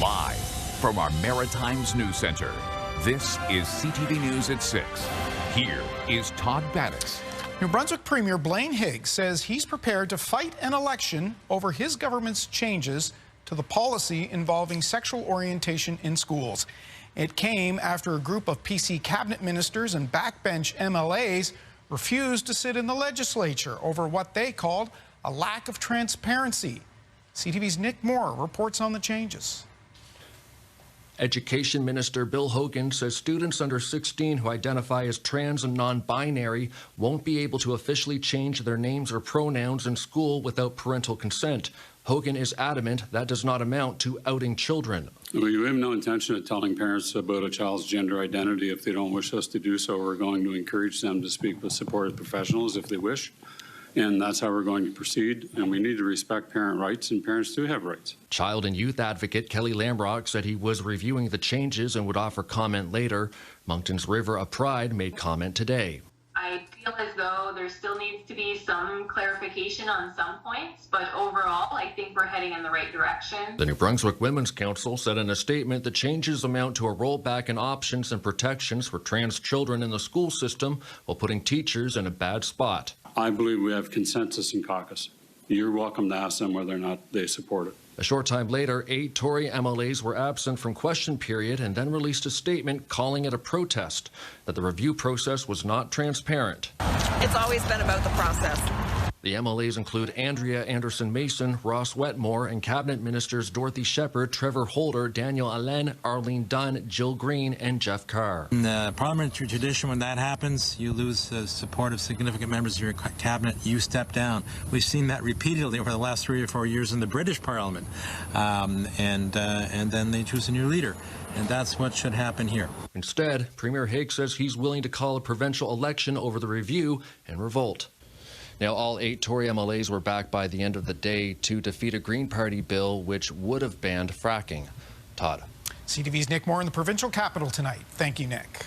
Live from our Maritimes News Center, this is CTV News at 6. Here is Todd Battis. New Brunswick Premier Blaine Higgs says he's prepared to fight an election over his government's changes to the policy involving sexual orientation in schools. It came after a group of PC cabinet ministers and backbench MLAs refused to sit in the legislature over what they called a lack of transparency. CTV's Nick Moore reports on the changes. Education Minister Bill Hogan says students under 16 who identify as trans and non-binary won't be able to officially change their names or pronouns in school without parental consent. Hogan is adamant that does not amount to outing children. We have no intention of telling parents about a child's gender identity if they don't wish us to do so. We're going to encourage them to speak with supportive professionals if they wish. And that's how we're going to proceed. And we need to respect parent rights, and parents do have rights. Child and youth advocate Kelly Lambrock said he was reviewing the changes and would offer comment later. Moncton's River of Pride made comment today. I feel as though there still needs to be some clarification on some points, but overall, I think we're heading in the right direction. The New Brunswick Women's Council said in a statement the changes amount to a rollback in options and protections for trans children in the school system while putting teachers in a bad spot. I believe we have consensus in caucus. You're welcome to ask them whether or not they support it. A short time later, 8 Tory MLAs were absent from question period and then released a statement calling it a protest, that the review process was not transparent. It's always been about the process. The MLAs include Andrea Anderson-Mason, Ross Wetmore, and Cabinet Ministers Dorothy Shepherd, Trevor Holder, Daniel Allen, Arlene Dunn, Jill Green, and Jeff Carr. In the parliamentary tradition, when that happens, you lose the support of significant members of your cabinet, you step down. We've seen that repeatedly over the last 3 or 4 years in the British Parliament, and then they choose a new leader. And that's what should happen here. Instead, Premier Higgs says he's willing to call a provincial election over the review and revolt. Now, all 8 Tory MLAs were back by the end of the day to defeat a Green Party bill which would have banned fracking. Todd. CTV's Nick Moore in the provincial capital tonight. Thank you, Nick.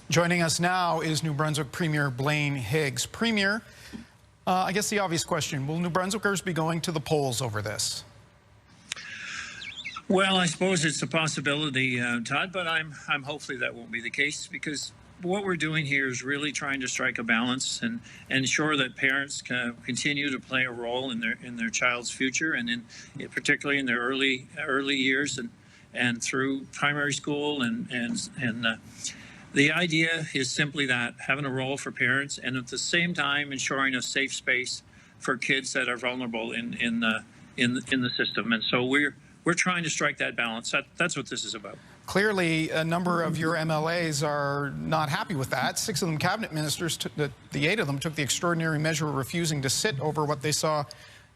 Joining us now is New Brunswick Premier Blaine Higgs. Premier, I guess the obvious question, will New Brunswickers be going to the polls over this? Well, I suppose it's a possibility, Todd, but I'm hopefully that won't be the case, because what we're doing here is really trying to strike a balance and ensure that parents can continue to play a role in their child's future, and particularly in their early years and through primary school and the idea is simply that, having a role for parents and at the same time ensuring a safe space for kids that are vulnerable in the system. And so we're trying to strike that balance. That's what this is about. Clearly, a number of your MLAs are not happy with that. 6 of them cabinet ministers, the 8 of them took the extraordinary measure of refusing to sit over what they saw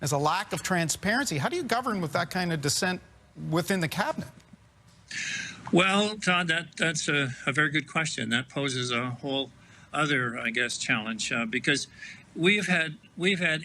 as a lack of transparency. How do you govern with that kind of dissent within the cabinet? Well, Todd, that's a very good question. That poses a whole other, I guess, challenge because we've had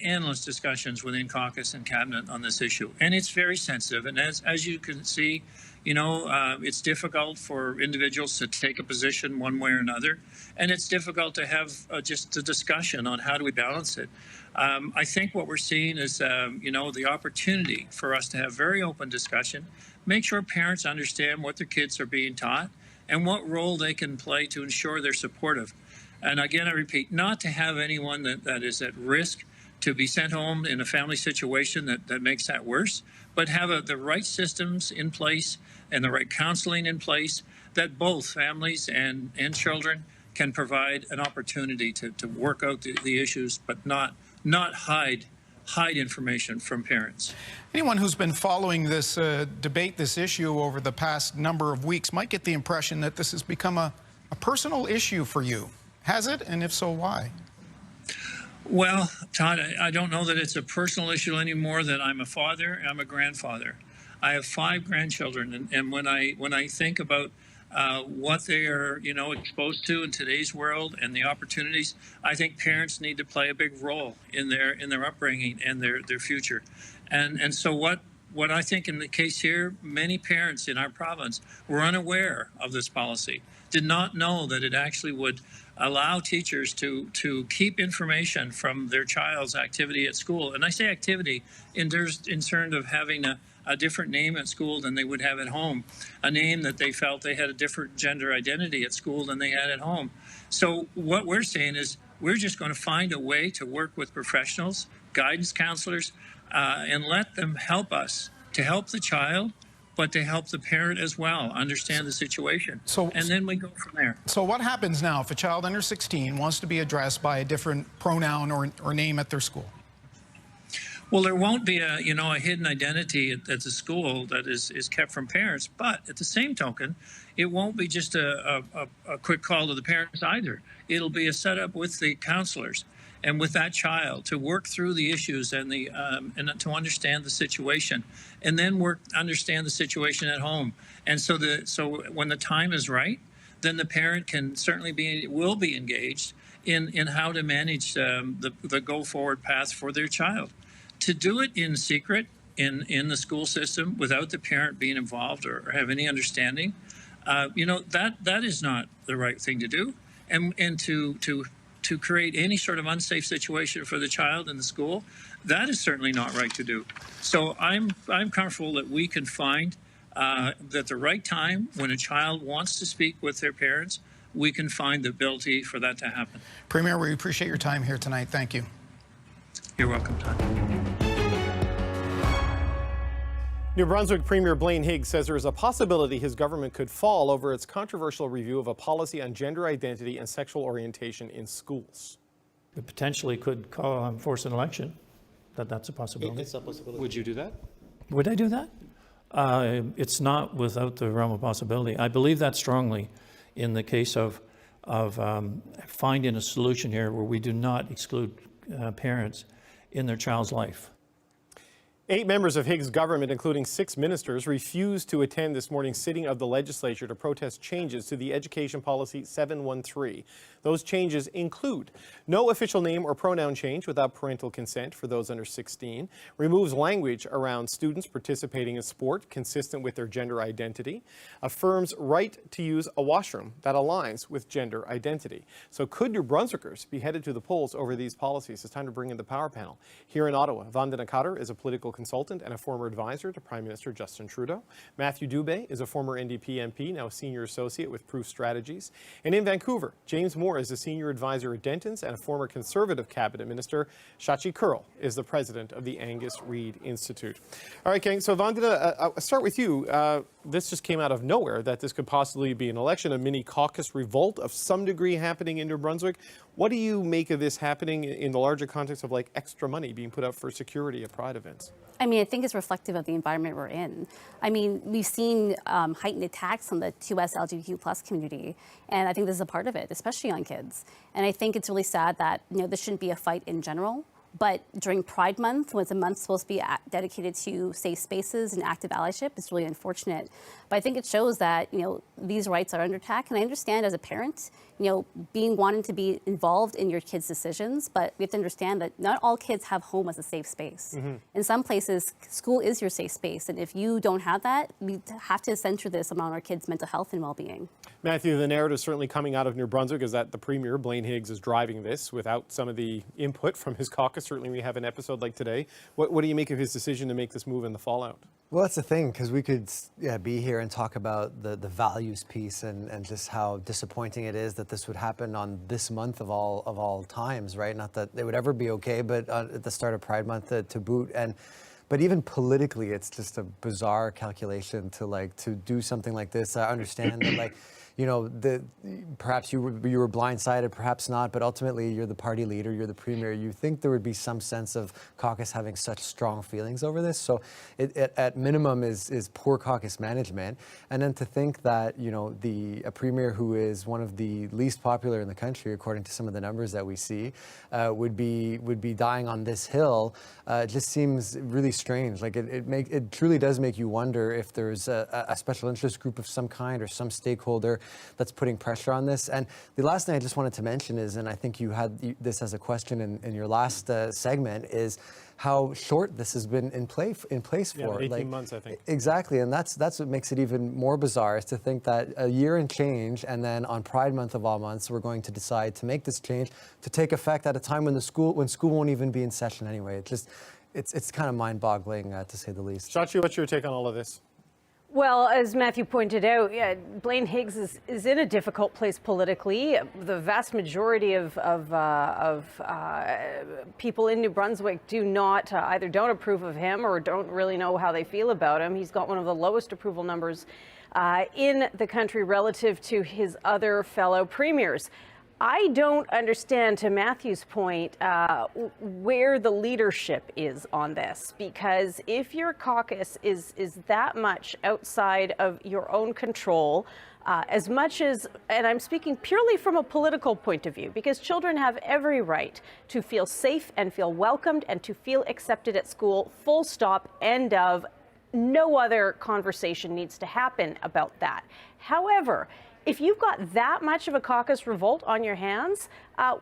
endless discussions within caucus and cabinet on this issue, and it's very sensitive. And as you can see, you know, it's difficult for individuals to take a position one way or another, and it's difficult to have just a discussion on how do we balance it. I think what we're seeing is, you know, the opportunity for us to have very open discussion, make sure parents understand what their kids are being taught and what role they can play to ensure they're supportive. And again, I repeat, not to have anyone that is at risk to be sent home in a family situation that makes that worse, but have the right systems in place and the right counseling in place that both families and children can provide an opportunity to work out the issues, but not hide information from parents. Anyone who's been following this debate, this issue over the past number of weeks might get the impression that this has become a personal issue for you. Has it? And if so, why? Well, Todd, I don't know that it's a personal issue anymore. That I'm a father, I'm a grandfather. I have 5 grandchildren, and when I think about what they are, you know, exposed to in today's world and the opportunities, I think parents need to play a big role in their upbringing and their future. And so what I think in the case here, many parents in our province were unaware of this policy, did not know that it actually would allow teachers to keep information from their child's activity at school. And I say activity in terms of having a different name at school than they would have at home, a name that they felt they had a different gender identity at school than they had at home. So what we're saying is we're just going to find a way to work with professionals, guidance counselors, and let them help us to help the child, but to help the parent as well understand the situation. And then we go from there. So what happens now if a child under 16 wants to be addressed by a different pronoun or name at their school? Well, there won't be a hidden identity at the school that is kept from parents, but at the same token, it won't be just a quick call to the parents either. It'll be a setup with the counselors and with that child to work through the issues and and to understand the situation, and then understand the situation at home. And so when the time is right, then the parent can certainly will be engaged in how to manage the go forward path for their child. To do it in secret in the school system without the parent being involved or have any understanding, that is not the right thing to do. And to create any sort of unsafe situation for the child in the school, that is certainly not right to do. So I'm comfortable that we can find that the right time when a child wants to speak with their parents, we can find the ability for that to happen. Premier, we appreciate your time here tonight. Thank you. You're welcome, Todd. New Brunswick Premier Blaine Higgs says there is a possibility his government could fall over its controversial review of a policy on gender identity and sexual orientation in schools. It potentially could force an election. That's a possibility. It's a possibility. Would you do that? Would I do that? It's not without the realm of possibility. I believe that strongly in the case of finding a solution here where we do not exclude parents in their child's life. 8 members of Higgs' government, including 6 ministers, refused to attend this morning's sitting of the legislature to protest changes to the Education Policy 713. Those changes include no official name or pronoun change without parental consent for those under 16, removes language around students participating in sport consistent with their gender identity, affirms right to use a washroom that aligns with gender identity. So could New Brunswickers be headed to the polls over these policies? It's time to bring in the power panel. Here in Ottawa, Vandana Khatter is a political consultant and a former advisor to Prime Minister Justin Trudeau. Matthew Dubé is a former NDP MP, now a senior associate with Proof Strategies. And in Vancouver, James Moore is a senior advisor at Dentons and a former Conservative cabinet minister. Shachi Kurl is the president of the Angus Reid Institute. All right, gang, so Vandana, I'll start with you. This just came out of nowhere that this could possibly be an election, a mini caucus revolt of some degree happening in New Brunswick. What do you make of this happening in the larger context of like extra money being put up for security at Pride events? I mean, I think it's reflective of the environment we're in. I mean, we've seen heightened attacks on the 2S LGBTQ+ community, and I think this is a part of it, especially on kids. And I think it's really sad that, this shouldn't be a fight in general. But during Pride Month, when it's a month supposed to be dedicated to safe spaces and active allyship, it's really unfortunate. But I think it shows that, these rights are under attack. And I understand as a parent, wanting to be involved in your kids' decisions, but we have to understand that not all kids have home as a safe space. Mm-hmm. In some places, school is your safe space. And if you don't have that, we have to center this around our kids' mental health and well-being. Matthew, the narrative certainly coming out of New Brunswick is that the Premier, Blaine Higgs, is driving this without some of the input from his caucus. Certainly we have an episode like today. What do you make of his decision to make this move and the fallout? Well, that's the thing, because we could be here and talk about the values piece and just how disappointing it is that this would happen on this month of all times, right? Not that it would ever be okay, but at the start of Pride Month to boot. But even politically, it's just a bizarre calculation to do something like this. I understand that perhaps you were blindsided, perhaps not, but ultimately you're the party leader, you're the Premier. You think there would be some sense of caucus having such strong feelings over this. So it at minimum is poor caucus management. And then to think that, a Premier who is one of the least popular in the country, according to some of the numbers that we see, would be dying on this hill, just seems really strange. Like it truly does make you wonder if there's a special interest group of some kind or some stakeholder that's putting pressure on this. And the last thing I just wanted to mention is, and I think you had this as a question in your last segment, is how short this has been in place for. 18 months, I think. Exactly, and that's what makes it even more bizarre, is to think that a year and change, and then on Pride Month of all months, we're going to decide to make this change to take effect at a time when school won't even be in session anyway. it's kind of mind-boggling to say the least. Shachi, what's your take on all of this? Well, as Matthew pointed out, yeah, Blaine Higgs is in a difficult place politically. The vast majority of people in New Brunswick do not either don't approve of him or don't really know how they feel about him. He's got one of the lowest approval numbers in the country relative to his other fellow premiers. I don't understand, to Matthew's point, where the leadership is on this, because if your caucus is that much outside of your own control, as much as, and I'm speaking purely from a political point of view, because children have every right to feel safe and feel welcomed and to feel accepted at school, full stop, end of. No other conversation needs to happen about that. However, if you've got that much of a caucus revolt on your hands,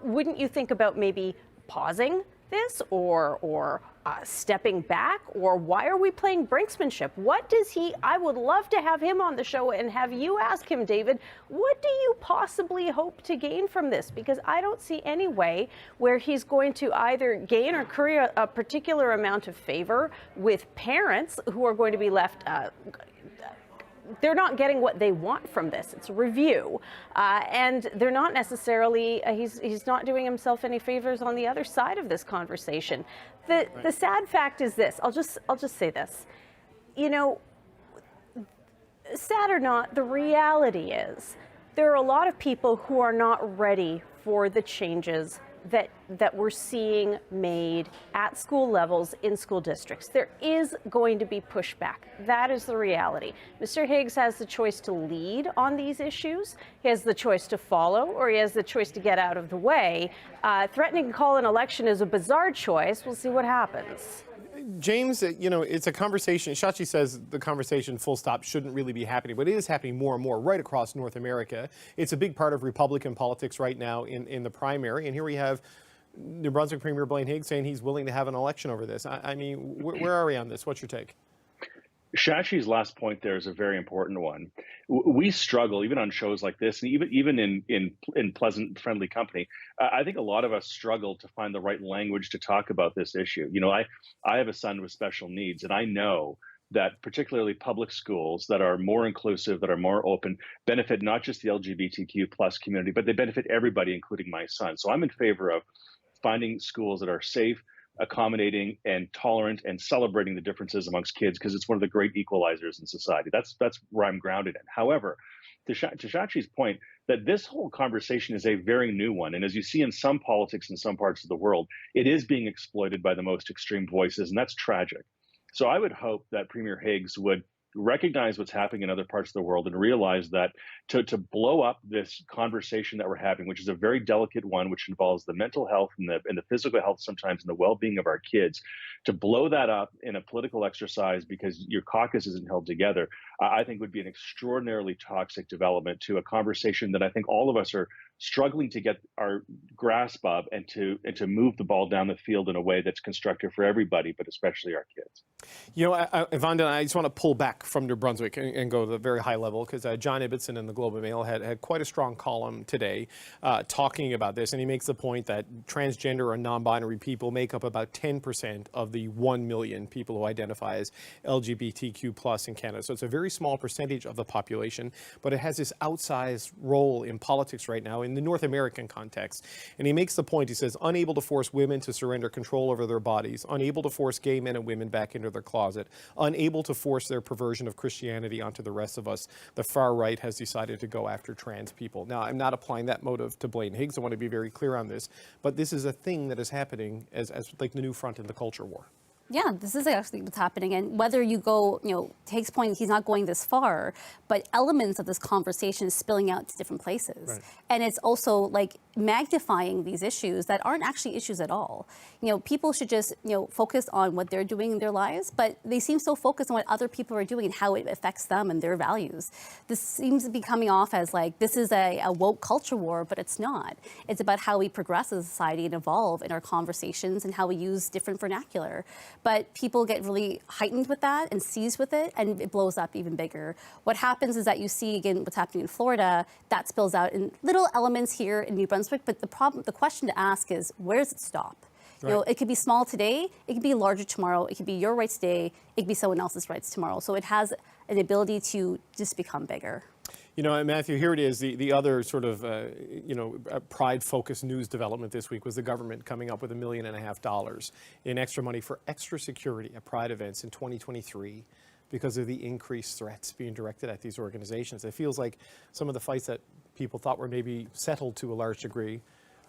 wouldn't you think about maybe pausing this or stepping back? Or why are we playing brinksmanship? What does he, I would love to have him on the show and have you ask him, David, what do you possibly hope to gain from this? Because I don't see any way where he's going to either gain or curry a particular amount of favor with parents who are going to be left they're not getting what they want from this. It's a review. And they're not necessarily, he's not doing himself any favors on the other side of this conversation. The sad fact is this, I'll just say this. You know, sad or not, the reality is there are a lot of people who are not ready for the changes that we're seeing made at school levels in school districts. There is going to be pushback. That is the reality. Mr. Higgs has the choice to lead on these issues. He has the choice to follow, or he has the choice to get out of the way. Threatening to call an election is a bizarre choice. We'll see what happens. James, you know, it's a conversation. Shachi says the conversation, full stop, shouldn't really be happening, but it is happening more and more right across North America. It's a big part of Republican politics right now in the primary. And here we have New Brunswick Premier Blaine Higgs saying he's willing to have an election over this. I mean, where are we on this? What's your take? Shachi's last point there is a very important one. We struggle, even on shows like this, and even in pleasant, friendly company. I think a lot of us struggle to find the right language to talk about this issue. You know, I have a son with special needs, and I know that particularly public schools that are more inclusive, that are more open, benefit not just the LGBTQ plus community, but they benefit everybody, including my son. So I'm in favor of finding schools that are safe, accommodating, and tolerant, and celebrating the differences amongst kids, because it's one of the great equalizers in society. That's where I'm grounded in. However, to Shachi's point, that this whole conversation is a very new one. And as you see in some politics in some parts of the world, it is being exploited by the most extreme voices, and that's tragic. So I would hope that Premier Higgs would recognize what's happening in other parts of the world and realize that to blow up this conversation that we're having, which is a very delicate one, which involves the mental health and the physical health sometimes and the well-being of our kids, to blow that up in a political exercise because your caucus isn't held together, I think would be an extraordinarily toxic development to a conversation that I think all of us are struggling to get our grasp of and to move the ball down the field in a way that's constructive for everybody, but especially our kids. You know, Evander, I just want to pull back from New Brunswick and go to the very high level, because John Ibbotson in the Globe and Mail had quite a strong column today talking about this, and he makes the point that transgender or non-binary people make up about 10% of the 1 million people who identify as LGBTQ plus in Canada. So it's a very small percentage of the population, but it has this outsized role in politics right now in the North American context. And he makes the point, he says, unable to force women to surrender control over their bodies, unable to force gay men and women back into their closet, unable to force their perversion of Christianity onto the rest of us, the far right has decided to go after trans people. Now, I'm not applying that motive to Blaine Higgs. I want to be very clear on this, but this is a thing that is happening as like the new front in the culture war. Yeah, this is actually what's happening. And whether you go, you know, Higgs' point, he's not going this far, but elements of this conversation is spilling out to different places. Right. And it's also like magnifying these issues that aren't actually issues at all. You know, people should just, you know, focus on what they're doing in their lives, but they seem so focused on what other people are doing and how it affects them and their values. This seems to be coming off as like, this is a woke culture war, but it's not. It's about how we progress as a society and evolve in our conversations and how we use different vernacular. But people get really heightened with that and seized with it, and it blows up even bigger. What happens is that you see, again, what's happening in Florida, that spills out in little elements here in New Brunswick, but the question to ask is, where does it stop? You know, it could be small today, it could be larger tomorrow, it could be your rights today, it could be someone else's rights tomorrow. So it has an ability to just become bigger. You know, Matthew, here it is. The other sort of, pride-focused news development this week was the government coming up with $1.5 million in extra money for extra security at Pride events in 2023 because of the increased threats being directed at these organizations. It feels like some of the fights that people thought were maybe settled to a large degree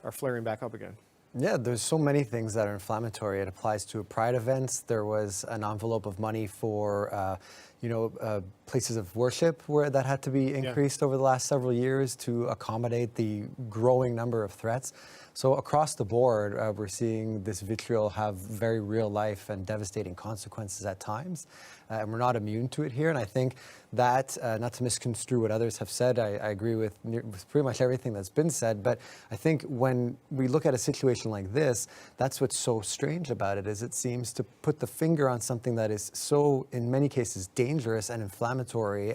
are flaring back up again. Yeah, there's so many things that are inflammatory. It applies to Pride events. There was an envelope of money for, places of worship where that had to be increased over the last several years to accommodate the growing number of threats. So across the board, we're seeing this vitriol have very real life and devastating consequences at times. And we're not immune to it here. And I think that, not to misconstrue what others have said, I agree with pretty much everything that's been said. But I think when we look at a situation like this, that's what's so strange about it, is it seems to put the finger on something that is so, in many cases, dangerous and inflammatory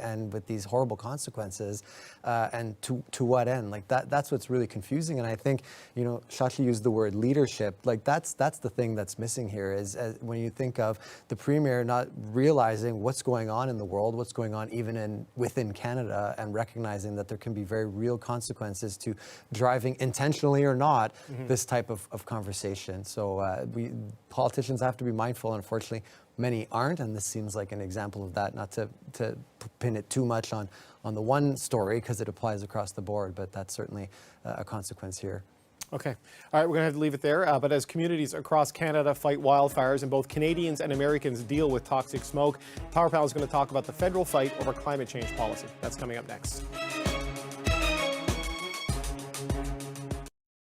and with these horrible consequences. And to what end? Like that's what's really confusing. And I think, Shashi used the word leadership. Like that's the thing that's missing here is when you think of the Premier not realizing what's going on in the world, what's going on even within Canada, and recognizing that there can be very real consequences to driving intentionally or not this type of conversation. So politicians have to be mindful. Unfortunately, many aren't, and this seems like an example of that. Not to pin it too much on the one story because it applies across the board, but that's certainly a consequence here. Okay. All right, we're going to have to leave it there. But as communities across Canada fight wildfires and both Canadians and Americans deal with toxic smoke, Power Panel is going to talk about the federal fight over climate change policy. That's coming up next.